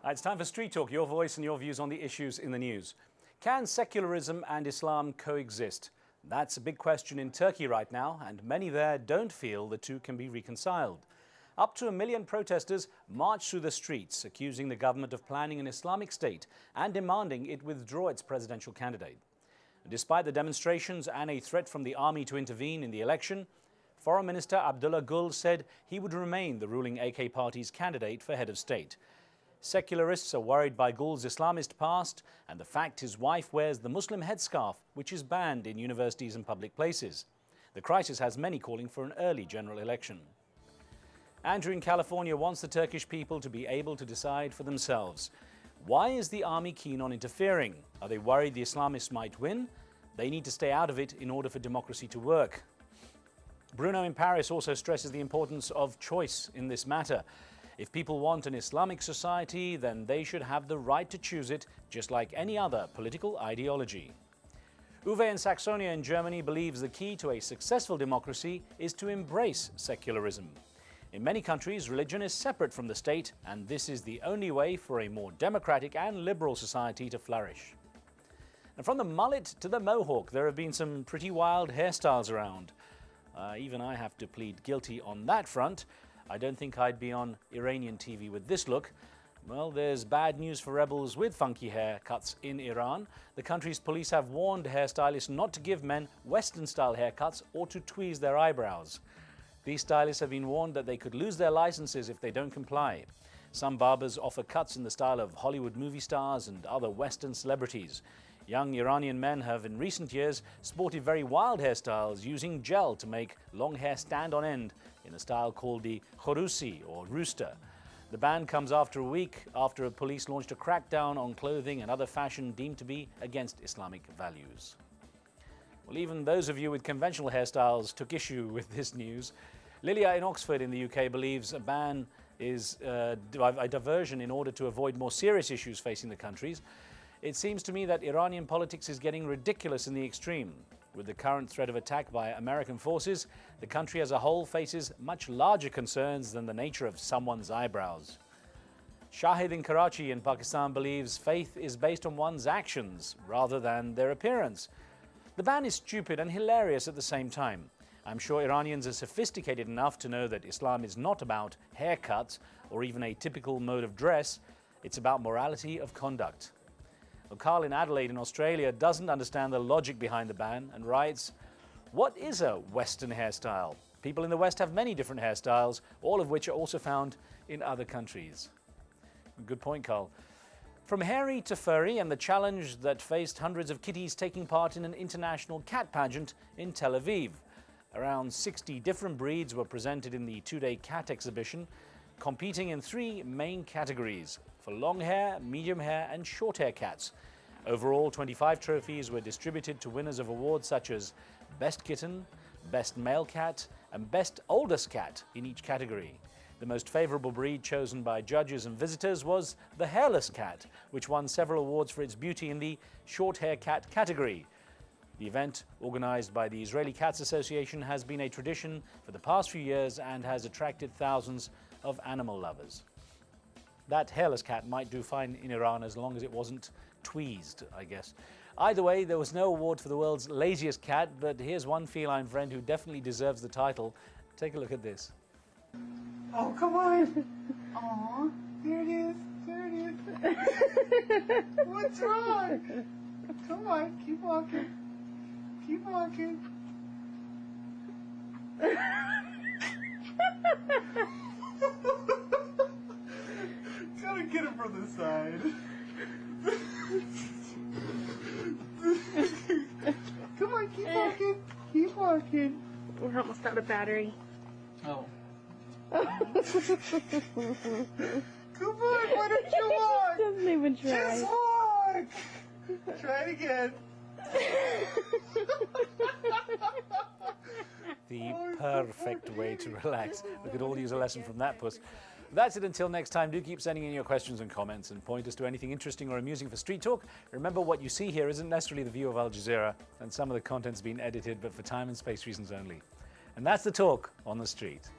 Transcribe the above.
It's time for Street Talk, your voice and your views on the issues in the news. Can secularism and Islam coexist? That's a big question in Turkey right now, and many there don't feel the two can be reconciled. Up to 1 million protesters marched through the streets, accusing the government of planning an Islamic state and demanding it withdraw its presidential candidate. Despite the demonstrations and a threat from the army to intervene in the election, Foreign Minister Abdullah Gül said he would remain the ruling AK party's candidate for head of state. Secularists are worried by Gül's Islamist past and the fact his wife wears the Muslim headscarf, which is banned in universities and public places. The crisis has many calling for an early general election. Andrew in California wants the Turkish people to be able to decide for themselves. Why is the army keen on interfering? Are they worried the Islamists might win? They need to stay out of it in order for democracy to work. Bruno in Paris also stresses the importance of choice in this matter. If people want an Islamic society, then they should have the right to choose it, just like any other political ideology. Uwe in Saxonia in Germany believes the key to a successful democracy is to embrace secularism. In many countries, religion is separate from the state, and this is the only way for a more democratic and liberal society to flourish. And from the mullet to the mohawk, there have been some pretty wild hairstyles around. Even I have to plead guilty on that front. I don't think I'd be on Iranian TV with this look. Well, there's bad news for rebels with funky haircuts in Iran. The country's police have warned hairstylists not to give men Western-style haircuts or to tweeze their eyebrows. These stylists have been warned that they could lose their licenses if they don't comply. Some barbers offer cuts in the style of Hollywood movie stars and other Western celebrities. Young Iranian men have in recent years sported very wild hairstyles using gel to make long hair stand on end in a style called the khorusi or rooster. The ban comes after a week after police launched a crackdown on clothing and other fashion deemed to be against Islamic values. Well, even those of you with conventional hairstyles took issue with this news. Lilia in Oxford in the UK believes a ban is a diversion in order to avoid more serious issues facing the countries. It seems to me that Iranian politics is getting ridiculous in the extreme. With the current threat of attack by American forces, the country as a whole faces much larger concerns than the nature of someone's eyebrows. Shahid in Karachi in Pakistan believes faith is based on one's actions rather than their appearance. The ban is stupid and hilarious at the same time. I'm sure Iranians are sophisticated enough to know that Islam is not about haircuts or even a typical mode of dress. It's about morality of conduct. Well, Carl in Adelaide in Australia doesn't understand the logic behind the ban and writes, "What is a Western hairstyle? People in the West have many different hairstyles, all of which are also found in other countries." Good point, Carl. From hairy to furry and the challenge that faced hundreds of kitties taking part in an international cat pageant in Tel Aviv. Around 60 different breeds were presented in the two-day cat exhibition, competing in 3 main categories: for long hair, medium hair and short hair cats. Overall, 25 trophies were distributed to winners of awards such as Best Kitten, Best Male Cat and Best Oldest Cat in each category. The most favorable breed chosen by judges and visitors was the hairless cat, which won several awards for its beauty in the short hair cat category. The event, organized by the Israeli Cats Association, has been a tradition for the past few years and has attracted thousands of animal lovers. That hairless cat might do fine in Iran as long as it wasn't tweezed, I guess. Either way, there was no award for the world's laziest cat, but here's one feline friend who definitely deserves the title. Take a look at this. Oh, come on. Aw, there it is. There it is. What's wrong? Come on, keep walking. Keep walking. Gotta get it from the side. Come on, keep walking. Keep walking. We're almost out of battery. Oh. Come on, why don't you walk? Doesn't even try. Just walk. Try it again. The perfect way to relax. We could all use a lesson from that puss. That's it until next time. Do keep sending in your questions and comments and point us to anything interesting or amusing for Street Talk. Remember, what you see here isn't necessarily the view of Al Jazeera, and some of the content's been edited, but for time and space reasons only. And that's the talk on the street.